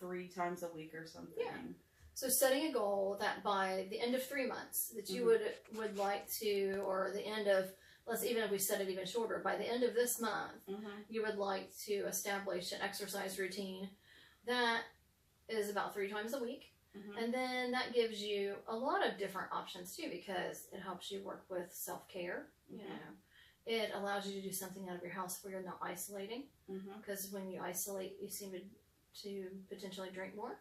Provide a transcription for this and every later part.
3 times a week or something. Yeah. So setting a goal that by the end of 3 months that you would like to, or the end of, let's even if we set it even shorter, by the end of this month, you would like to establish an exercise routine that is about 3 times a week. And then that gives you a lot of different options too, because it helps you work with self-care. You know, it allows you to do something out of your house where you're not isolating, because when you isolate, you seem to potentially drink more.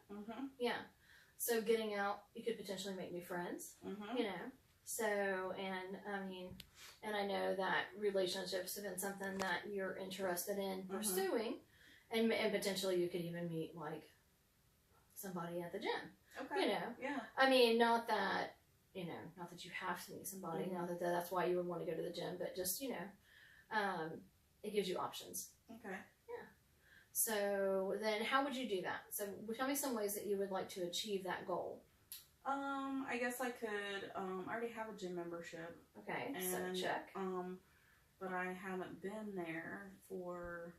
Yeah. So getting out, you could potentially make new friends, you know. So, and I mean, and I know that relationships have been something that you're interested in pursuing, and potentially you could even meet like somebody at the gym. Okay. You know. Yeah. I mean, not that, you know, not that you have to meet somebody, not that that's why you would want to go to the gym, but just, you know, it gives you options. Okay. So then how would you do that? So tell me some ways that you would like to achieve that goal. I guess I could, I already have a gym membership. Okay, and, so check. But I haven't been there for,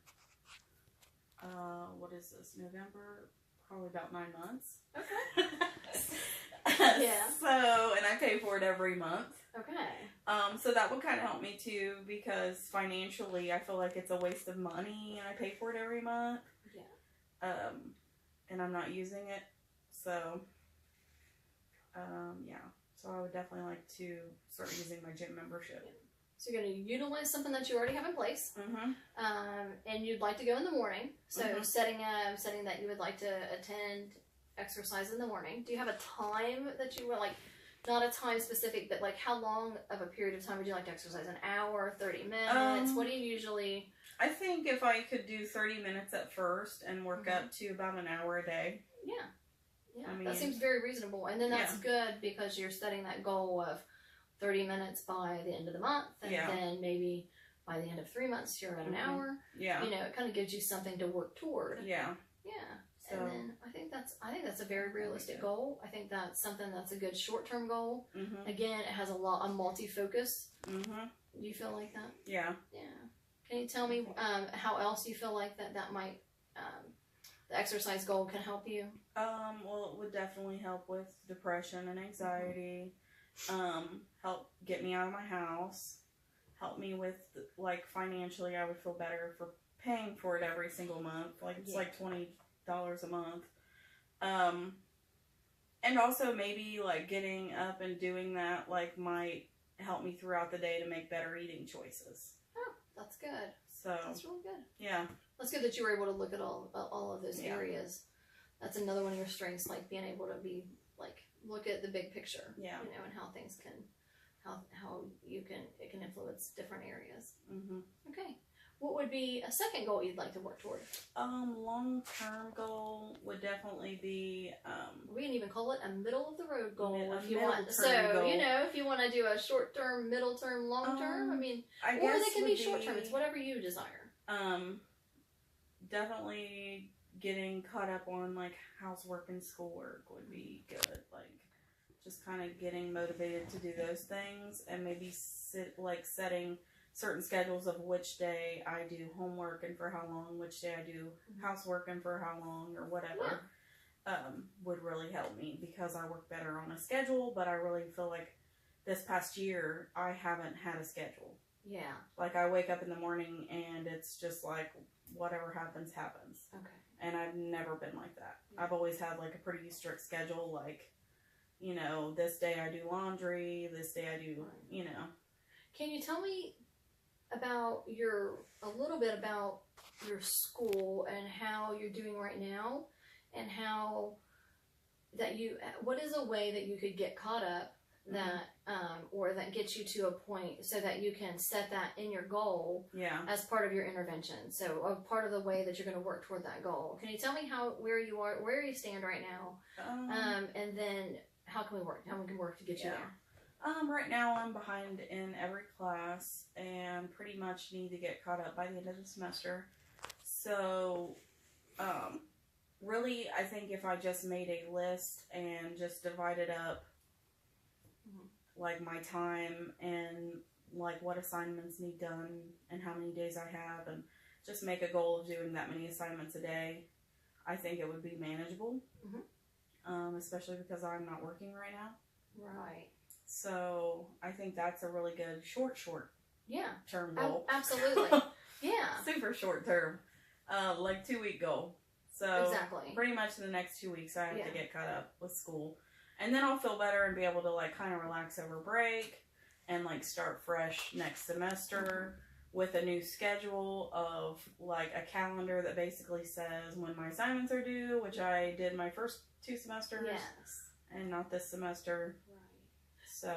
what is this, November? Probably about 9 months. Okay. Yeah. So, and I pay for it every month. Okay. So that would kind of help me too, because financially I feel like it's a waste of money and I pay for it every month. Yeah. And I'm not using it. So, yeah. So I would definitely like to start using my gym membership. Yeah. So you're going to utilize something that you already have in place. And you'd like to go in the morning. So setting that you would like to attend exercise in the morning. Do you have a time that you would like? Not a time specific, but like how long of a period of time would you like to exercise? An hour, 30 minutes? What do you usually? I think if I could do 30 minutes at first and work up to about an hour a day. Yeah. Yeah, I mean, that seems very reasonable. And then that's good because you're setting that goal of 30 minutes by the end of the month. And then maybe by the end of 3 months, you're at an hour. Yeah. You know, it kind of gives you something to work toward. Yeah. Yeah. So, and then I think that's a very realistic goal. I think that's something that's a good short-term goal. Again, it has a multi-focus. Do you feel like that? Yeah. Yeah. Can you tell me how else you feel like that might the exercise goal can help you? Well, it would definitely help with depression and anxiety. Help get me out of my house. Help me with, like, financially, I would feel better for paying for it every single month. Like, it's like $20 a month. And also maybe, like, getting up and doing that, like, might help me throughout the day to make better eating choices. Oh, that's good. So That's really good. Yeah. That's good that you were able to look at all of those areas. That's another one of your strengths, like being able to be like look at the big picture. Yeah. You know, and how things can, it can influence different areas. Okay. What would be a second goal you'd like to work toward? Long-term goal would definitely be, we can even call it a middle of the road goal if you middle want. term So, goal. you know, if you want to do a short term, middle term, long term, I mean, or they can be short term. It's whatever you desire. Definitely getting caught up on like housework and schoolwork would be good. Like, just kind of getting motivated to do those things, and maybe setting certain schedules of which day I do homework and for how long, which day I do housework and for how long, or whatever, would really help me, because I work better on a schedule, but I really feel like this past year I haven't had a schedule. Yeah. Like, I wake up in the morning and it's just like whatever happens, happens. Okay. And I've never been like that. I've always had like a pretty strict schedule, like, you know, this day I do laundry, this day I do, you know. Can you tell me about a little bit about your school and how you're doing right now, and how what is a way that you could get caught up that, or that gets you to a point so that you can set that in your goal as part of your intervention. So a part of the way that you're going to work toward that goal. Can you tell me where you stand right now? And then how can we work to get you there? Right now I'm behind in every class and pretty much need to get caught up by the end of the semester. So, really, I think if I just made a list and just divided up, like, my time and, like, what assignments need done and how many days I have, and just make a goal of doing that many assignments a day, I think it would be manageable. Mm-hmm. Especially because I'm not working right now. Right. So I think that's a really good short term goal. Absolutely. Yeah. Super short term. Like 2-week goal. So exactly. Pretty much in the next 2 weeks I have Yeah. to get caught up with school. And then I'll feel better and be able to like kind of relax over break and like start fresh next semester with a new schedule of like a calendar that basically says when my assignments are due, which I did my first 2 semesters. Yes. And not this semester. Right. So.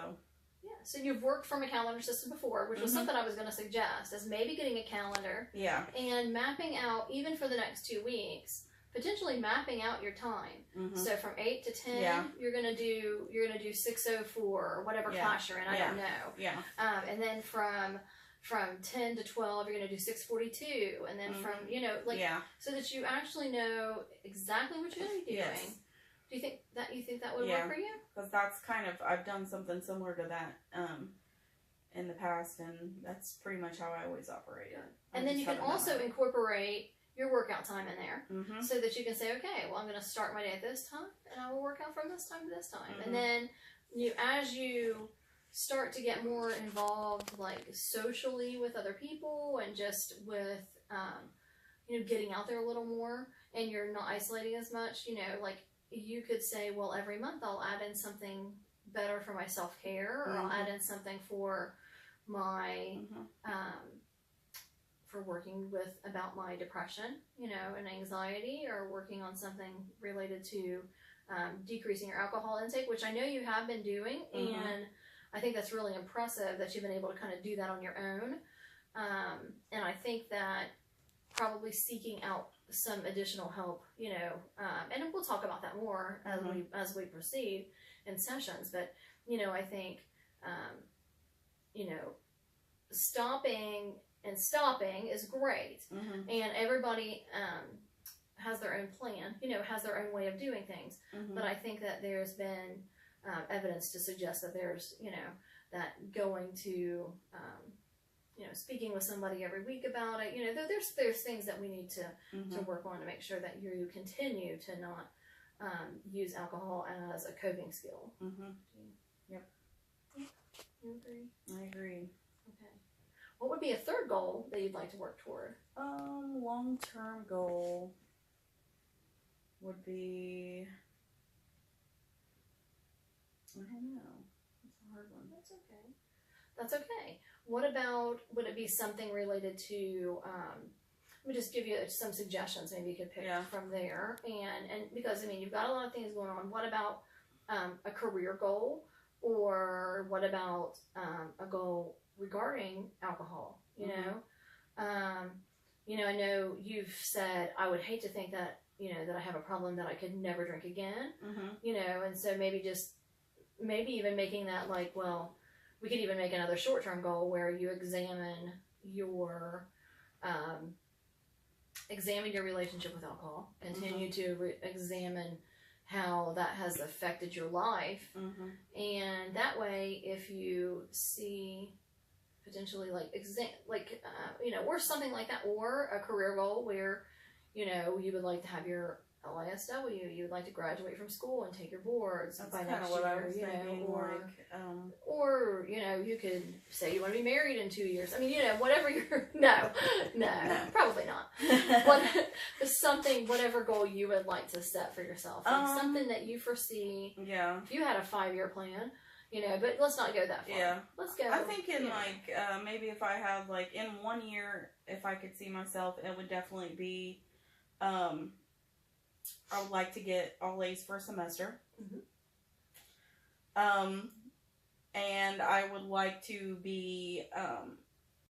Yeah. So you've worked from a calendar system before, which was something I was going to suggest, is maybe getting a calendar. Yeah. And mapping out, even for the next 2 weeks, potentially mapping out your time. So from 8 to 10, you're gonna do 6:04 or whatever class you're in. I don't know. Yeah. And then from 10 to 12, you're gonna do 6:42, and then from so that you actually know exactly what you're gonna be doing. Yes. Do you think that would work for you? Because that's kind of, I've done something similar to that in the past, and that's pretty much how I always operated. And then you can also incorporate your workout time in there, so that you can say, okay, well, I'm going to start my day at this time, and I will work out from this time to this time. And then as you start to get more involved, like socially with other people, and just with getting out there a little more, and you're not isolating as much, like you could say, well, every month I'll add in something better for my self-care, or I'll add in something for my for working about my depression, and anxiety, or working on something related to decreasing your alcohol intake, which I know you have been doing, and I think that's really impressive that you've been able to kind of do that on your own. And I think that probably seeking out some additional help, and we'll talk about that more as we proceed in sessions. But I think stopping is great, and everybody has their own plan, has their own way of doing things. But I think that there's been evidence to suggest that there's, that going to, speaking with somebody every week about it, there's things that we need to work on to make sure that you continue to not use alcohol as a coping skill. Yep. You agree? I agree. Okay. What would be a third goal that you'd like to work toward? Long-term goal would be, I don't know. That's a hard one. That's okay. What about, would it be something related to, let me just give you some suggestions, maybe you could pick from there. And because, you've got a lot of things going on. What about a career goal? Or what about a goal regarding alcohol? I know you've said, I would hate to think that, that I have a problem that I could never drink again. And so maybe even making that like, well, we could even make another short-term goal where you examine your relationship with alcohol, continue to examine how that has affected your life, and that way, if you see potentially or something like that, or a career goal where you would like to have your LISW, you would like to graduate from school and take your boards by next year, or you could say you want to be married in 2 years. Whatever you're no, probably not. But something, whatever goal you would like to set for yourself, like something that you foresee. Yeah. If you had a 5-year plan, but let's not go that far. Yeah. Let's go. I think in maybe if I have in 1 year, if I could see myself, it would definitely be, I would like to get all A's for a semester. And I would like to be